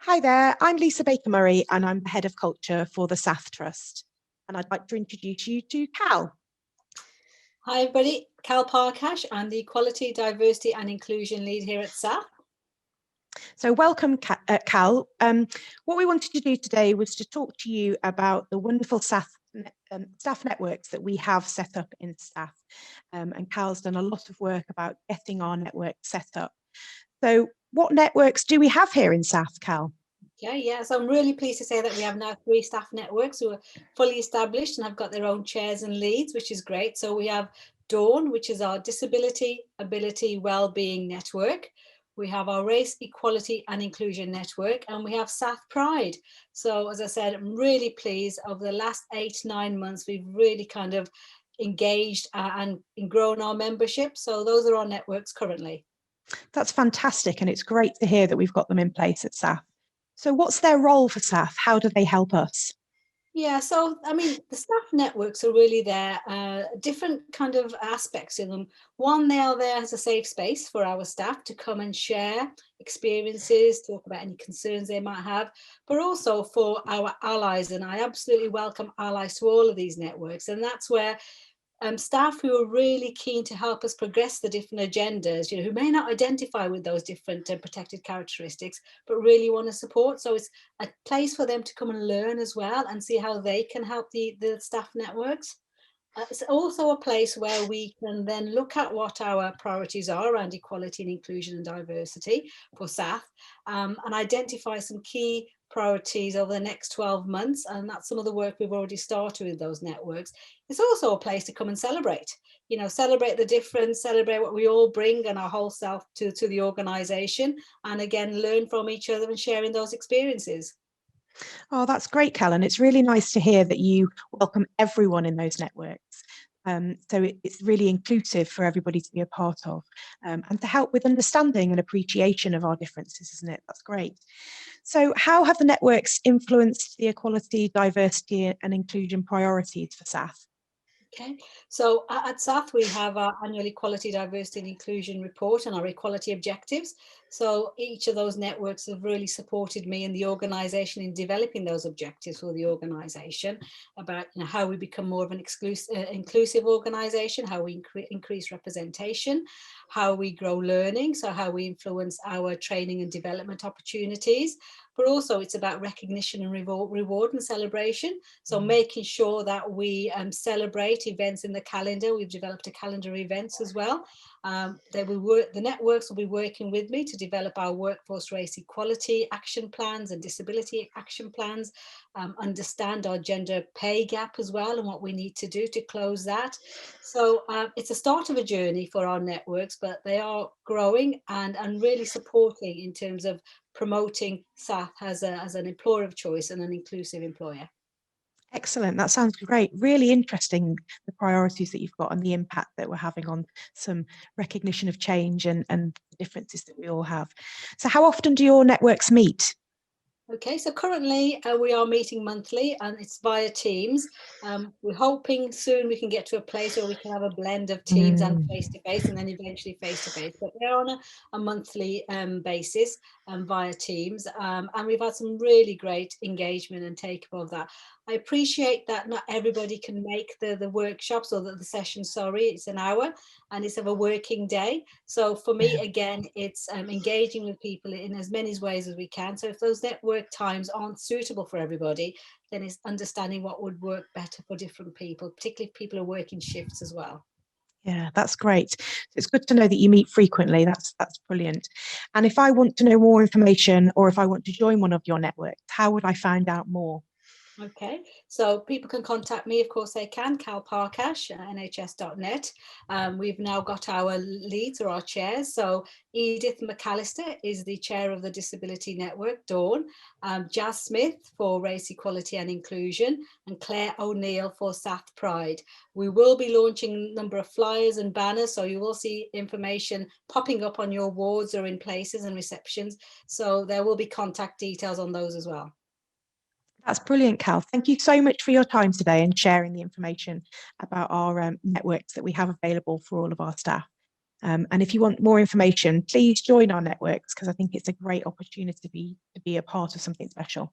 Hi there, I'm Lisa Baker Murray and I'm the Head of Culture for the SATH Trust. And I'd like to introduce you to Cal. Hi everybody, Cal Parkash. I'm the Equality, Diversity and Inclusion Lead here at SATH. So welcome, Cal. What we wanted to do today was to talk to you about the wonderful SATH staff networks that we have set up in SATH. And Cal's done a lot of work about getting our network set up. So what networks do we have here in SATH, Cal? So I'm really pleased to say that we have now 3 staff networks who are fully established and have got their own chairs and leads, which is great. So we have Dawn, which is our Disability, Ability, Wellbeing Network. We have our Race, Equality and Inclusion Network, and we have SATH Pride. So as I said, I'm really pleased. Over the last 8-9 months, we've really kind of engaged and grown our membership. So those are our networks currently. That's fantastic, and it's great to hear that we've got them in place at SATH. So what's their role for SATH? How do they help us? Yeah, so I mean, the staff networks are really there, different kind of aspects in them. One, they are there as a safe space for our staff to come and share experiences, talk about any concerns they might have, but also for our allies. And I absolutely welcome allies to all of these networks. And that's where staff who are really keen to help us progress the different agendas, who may not identify with those different protected characteristics, but really want to support. So it's a place for them to come and learn as well and see how they can help the staff networks. It's also a place where we can then look at what our priorities are around equality and inclusion and diversity for SATH, and identify some key priorities over the next 12 months. And that's some of the work we've already started with those networks. It's also a place to come and celebrate, celebrate the difference, celebrate what we all bring and our whole self to the organisation, and again, learn from each other and sharing those experiences. Oh, that's great, Callan. It's really nice to hear that you welcome everyone in those networks. So it's really inclusive for everybody to be a part of, and to help with understanding and appreciation of our differences, isn't it? That's great. So how have the networks influenced the equality, diversity and inclusion priorities for SATH? Okay, so at SATH we have our annual Equality, Diversity and Inclusion report and our equality objectives. So each of those networks have really supported me and the organisation in developing those objectives for the organisation, about how we become more of an inclusive organisation, how we increase representation, how we grow learning, so how we influence our training and development opportunities. But also it's about recognition and reward and celebration. So making sure that we celebrate events in the calendar. We've developed a calendar of events as well. The networks will be working with me to develop our workforce race equality action plans and disability action plans, understand our gender pay gap as well and what we need to do to close that. So it's a start of a journey for our networks, but they are growing and really supporting in terms of promoting SATH as an employer of choice and an inclusive employer. Excellent. That sounds great. Really interesting, the priorities that you've got and the impact that we're having on some recognition of change and the differences that we all have. So how often do your networks meet? Okay, so currently we are meeting monthly and it's via Teams. We're hoping soon we can get to a place where we can have a blend of Teams and face-to-face and then eventually face-to-face. But they're on a monthly basis via Teams. And we've had some really great engagement and take-up of that. I appreciate that not everybody can make the workshops or the session, sorry, it's an hour and it's of a working day. So for me, again, it's engaging with people in as many ways as we can. So if those network times aren't suitable for everybody, then it's understanding what would work better for different people, particularly if people are working shifts as well. Yeah, that's great. It's good to know that you meet frequently. That's brilliant. And if I want to know more information or if I want to join one of your networks, how would I find out more? Okay, so people can contact me, of course they can, Cal Parkash at nhs.net. We've now got our leads or our chairs. So Edith McAllister is the chair of the Disability Network, Dawn, Jazz Smith for Race Equality and Inclusion, and Claire O'Neill for SATH Pride. We will be launching a number of flyers and banners, so you will see information popping up on your wards or in places and receptions. So there will be contact details on those as well. That's brilliant, Cal. Thank you so much for your time today and sharing the information about our networks that we have available for all of our staff. And if you want more information, please join our networks, because I think it's a great opportunity to be a part of something special.